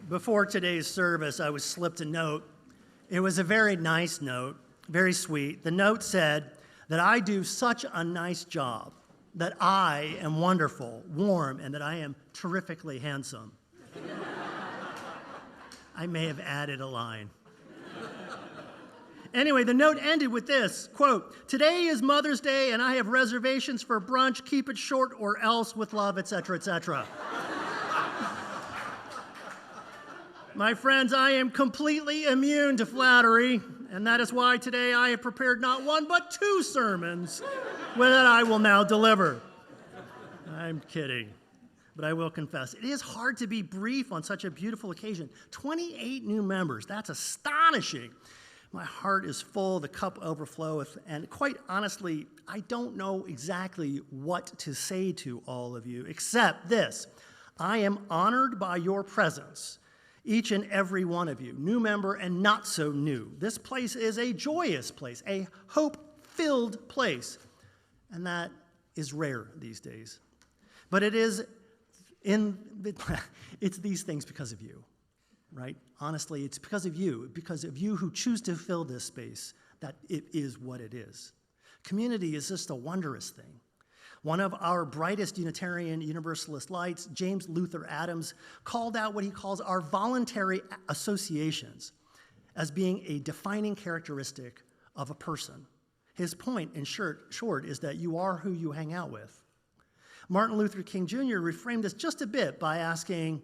Before today's service, I was slipped a note. It was a very nice note, very sweet. The note said that I do such a nice job, that I am wonderful, warm, and that I am terrifically handsome. I may have added a line. Anyway, the note ended with this, quote, "Today is Mother's Day and I have reservations for brunch. Keep it short or else, with love, etc., etc." My friends, I am completely immune to flattery, and that is why today I have prepared not one but two sermons that I will now deliver. I'm kidding, but I will confess, it is hard to be brief on such a beautiful occasion. 28 new members, that's astonishing. My heart is full, the cup overfloweth, and quite honestly, I don't know exactly what to say to all of you, except this: I am honored by your presence, each and every one of you, new member and not so new. This place is a joyous place, a hope-filled place, and that is rare these days. But it's these things because of you. Right? Honestly, it's because of you who choose to fill this space, that it is what it is. Community is just a wondrous thing. One of our brightest Unitarian Universalist lights, James Luther Adams, called out what he calls our voluntary associations as being a defining characteristic of a person. His point, in short, is that you are who you hang out with. Martin Luther King Jr. reframed this just a bit by asking,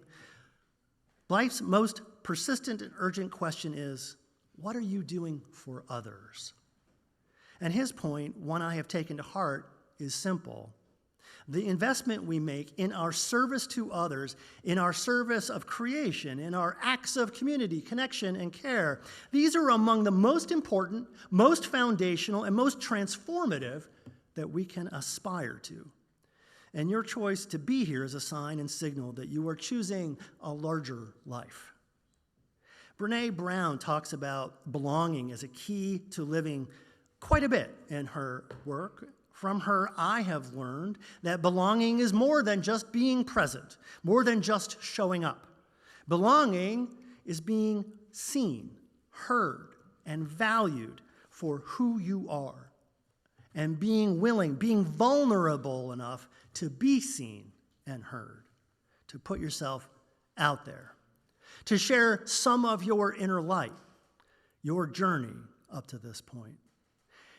life's most persistent and urgent question is, what are you doing for others? And his point, one I have taken to heart, is simple. The investment we make in our service to others, in our service of creation, in our acts of community, connection, and care, these are among the most important, most foundational, and most transformative that we can aspire to. And your choice to be here is a sign and signal that you are choosing a larger life. Brené Brown talks about belonging as a key to living quite a bit in her work. From her, I have learned that belonging is more than just being present, more than just showing up. Belonging is being seen, heard, and valued for who you are, and being willing, being vulnerable enough to be seen and heard, to put yourself out there, to share some of your inner light, your journey up to this point.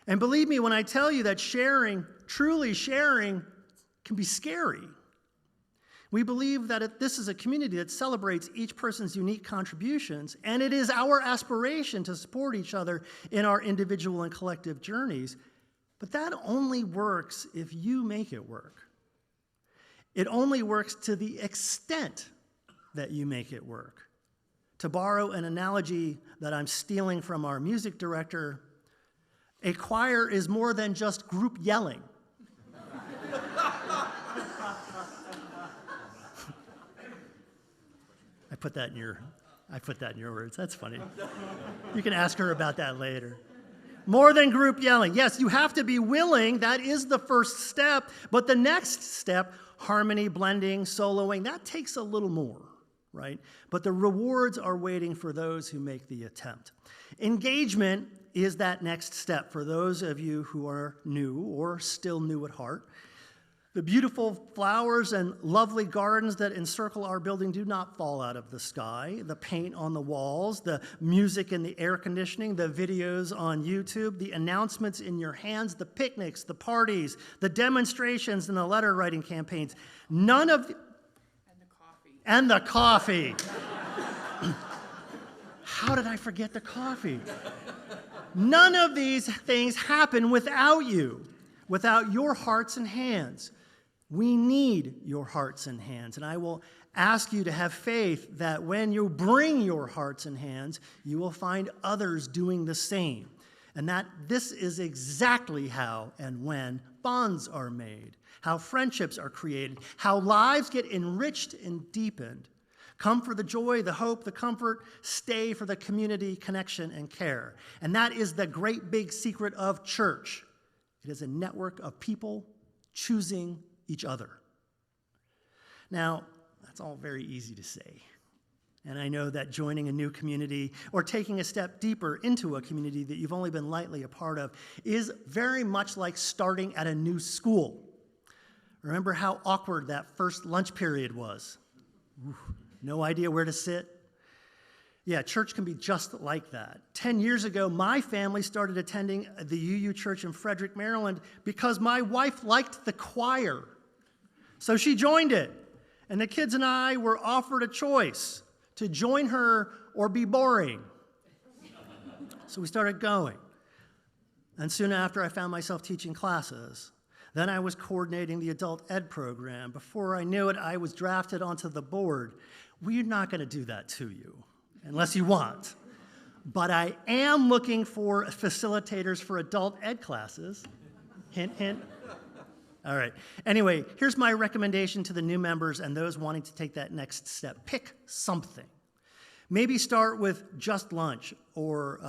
And believe me when I tell you that sharing, truly sharing, can be scary. We believe that this is a community that celebrates each person's unique contributions, and it is our aspiration to support each other in our individual and collective journeys. But that only works if you make it work. It only works to the extent that you make it work. To borrow an analogy that I'm stealing from our music director, a choir is more than just group yelling. I put that in your words. That's funny. You can ask her about that later. More than group yelling. Yes, you have to be willing. That is the first step. But the next step, harmony, blending, soloing, that takes a little more, right? But the rewards are waiting for those who make the attempt. Engagement is that next step for those of you who are new or still new at heart. The beautiful flowers and lovely gardens that encircle our building do not fall out of the sky. The paint on the walls, the music and the air conditioning, the videos on YouTube, the announcements in your hands, the picnics, the parties, the demonstrations, and the letter writing campaigns. None of the... And the coffee. How did I forget the coffee? None of these things happen without you, without your hearts and hands. We need your hearts and hands, and I will ask you to have faith that when you bring your hearts and hands, you will find others doing the same, and that this is exactly how and when bonds are made, how friendships are created, how lives get enriched and deepened. Come for the joy, the hope, the comfort, stay for the community, connection, and care. And that is the great big secret of church. It is a network of people choosing each other. Now, that's all very easy to say. And I know that joining a new community or taking a step deeper into a community that you've only been lightly a part of is very much like starting at a new school. Remember how awkward that first lunch period was? No idea where to sit? Yeah, church can be just like that. 10 years ago, my family started attending the UU Church in Frederick, Maryland, because my wife liked the choir. So she joined it, and the kids and I were offered a choice to join her or be boring. So we started going. And soon after, I found myself teaching classes. Then I was coordinating the adult ed program. Before I knew it, I was drafted onto the board. We're not going to do that to you, unless you want. But I am looking for facilitators for adult ed classes. Hint, hint. All right. Anyway, here's my recommendation to the new members and those wanting to take that next step. Pick something. Maybe start with just lunch or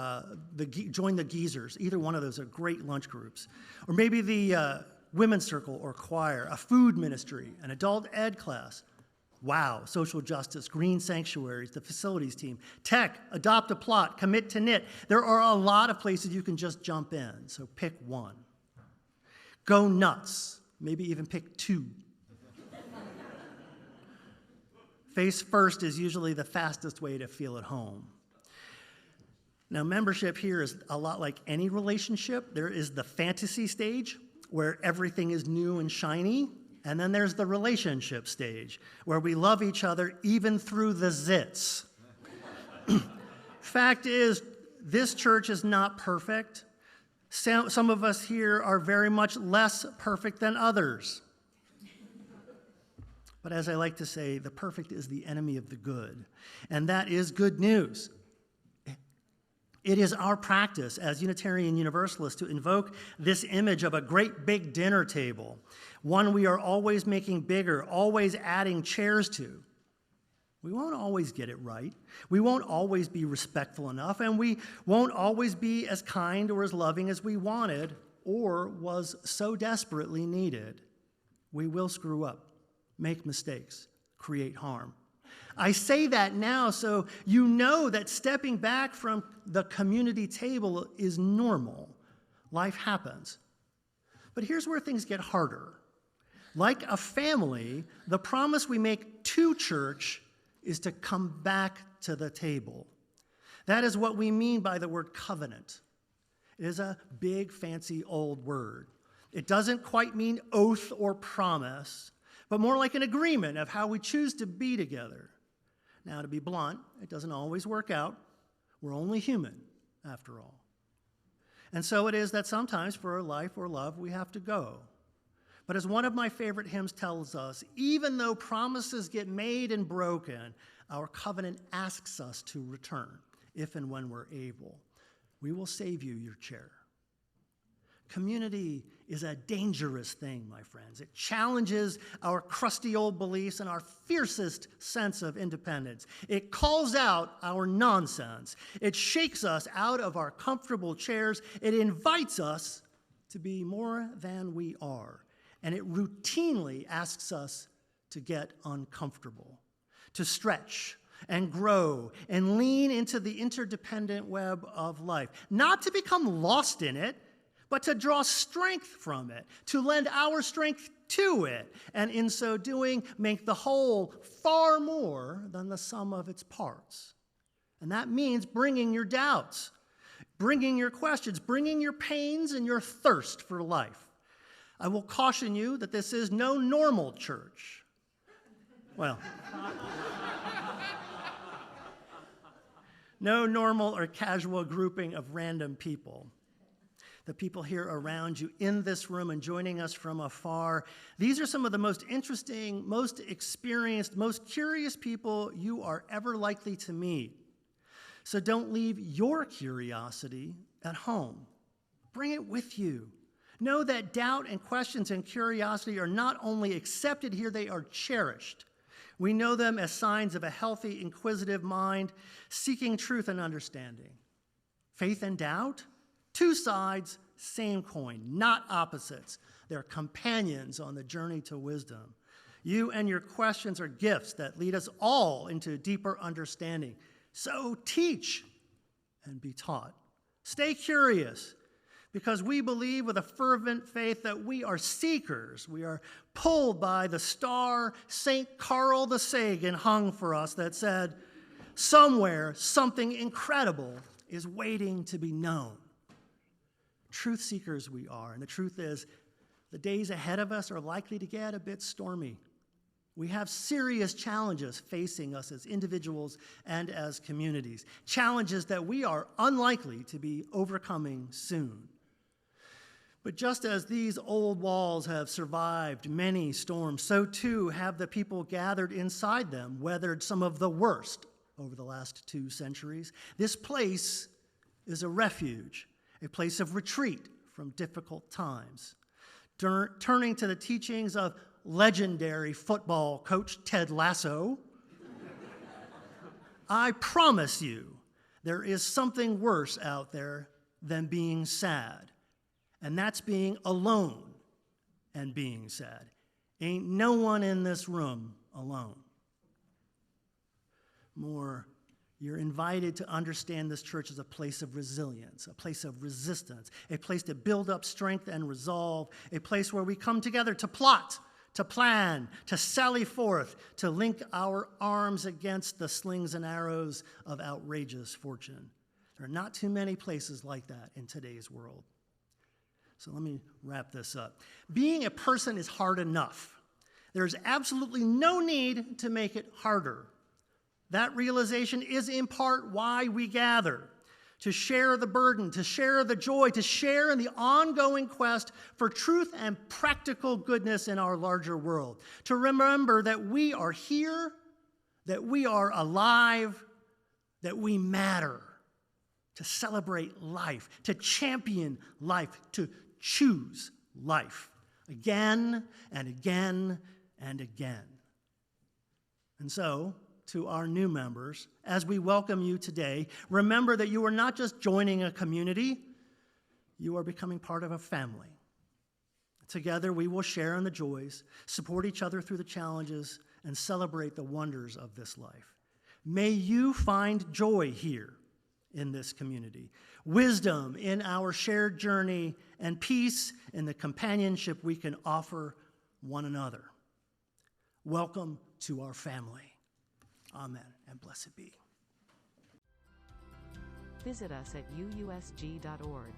join the Geezers. Either one of those are great lunch groups. Or maybe the women's circle or choir, a food ministry, an adult ed class. Wow, social justice, green sanctuaries, the facilities team, tech, adopt a plot, commit to knit. There are a lot of places you can just jump in, so pick one. Go nuts. Maybe even pick two. Face first is usually the fastest way to feel at home. Now, membership here is a lot like any relationship. There is the fantasy stage, where everything is new and shiny, and then there's the relationship stage, where we love each other even through the zits. Fact is, this church is not perfect. Some of us here are very much less perfect than others. But as I like to say, the perfect is the enemy of the good. And that is good news. It is our practice as Unitarian Universalists to invoke this image of a great big dinner table, one we are always making bigger, always adding chairs to. We won't always get it right. We won't always be respectful enough, and we won't always be as kind or as loving as we wanted or was so desperately needed. We will screw up, make mistakes, create harm. I say that now so you know that stepping back from the community table is normal. Life happens. But here's where things get harder. Like a family, the promise we make to church is to come back to the table. That is what we mean by the word covenant. It is a big, fancy old word. It doesn't quite mean oath or promise, but more like an agreement of how we choose to be together. Now, to be blunt, it doesn't always work out. We're only human, after all. And so it is that sometimes for life or love, we have to go. But as one of my favorite hymns tells us, even though promises get made and broken, our covenant asks us to return, if and when we're able. We will save you your chair. Community is a dangerous thing, my friends. It challenges our crusty old beliefs and our fiercest sense of independence. It calls out our nonsense. It shakes us out of our comfortable chairs. It invites us to be more than we are. And it routinely asks us to get uncomfortable, to stretch and grow and lean into the interdependent web of life, not to become lost in it, but to draw strength from it, to lend our strength to it, and in so doing, make the whole far more than the sum of its parts. And that means bringing your doubts, bringing your questions, bringing your pains and your thirst for life. I will caution you that this is no normal church. Well, no normal or casual grouping of random people. The people here around you in this room and joining us from afar, these are some of the most interesting, most experienced, most curious people you are ever likely to meet. So don't leave your curiosity at home. Bring it with you. Know that doubt and questions and curiosity are not only accepted here, they are cherished. We know them as signs of a healthy, inquisitive mind, seeking truth and understanding. Faith and doubt? Two sides, same coin, not opposites. They're companions on the journey to wisdom. You and your questions are gifts that lead us all into deeper understanding. So teach and be taught. Stay curious, because we believe with a fervent faith that we are seekers. We are pulled by the star St. Carl the Sagan hung for us that said, somewhere something incredible is waiting to be known. Truth seekers we are, and the truth is, the days ahead of us are likely to get a bit stormy. We have serious challenges facing us as individuals and as communities, challenges that we are unlikely to be overcoming soon. But just as these old walls have survived many storms, so too have the people gathered inside them weathered some of the worst over the last 2 centuries. This place is a refuge, a place of retreat from difficult times. Turning to the teachings of legendary football coach Ted Lasso, I promise you there is something worse out there than being sad. And that's being alone and being sad. Ain't no one in this room alone. More, you're invited to understand this church as a place of resilience, a place of resistance, a place to build up strength and resolve, a place where we come together to plot, to plan, to sally forth, to link our arms against the slings and arrows of outrageous fortune. There are not too many places like that in today's world. So let me wrap this up. Being a person is hard enough. There's absolutely no need to make it harder. That realization is in part why we gather, to share the burden, to share the joy, to share in the ongoing quest for truth and practical goodness in our larger world, to remember that we are here, that we are alive, that we matter, to celebrate life, to champion life, to choose life again and again and again. And so, to our new members, as we welcome you today, remember that you are not just joining a community, you are becoming part of a family. Together, we will share in the joys, support each other through the challenges, and celebrate the wonders of this life. May you find joy here in this community, wisdom in our shared journey, and peace in the companionship we can offer one another. Welcome to our family. Amen, and blessed be. Visit us at uusg.org.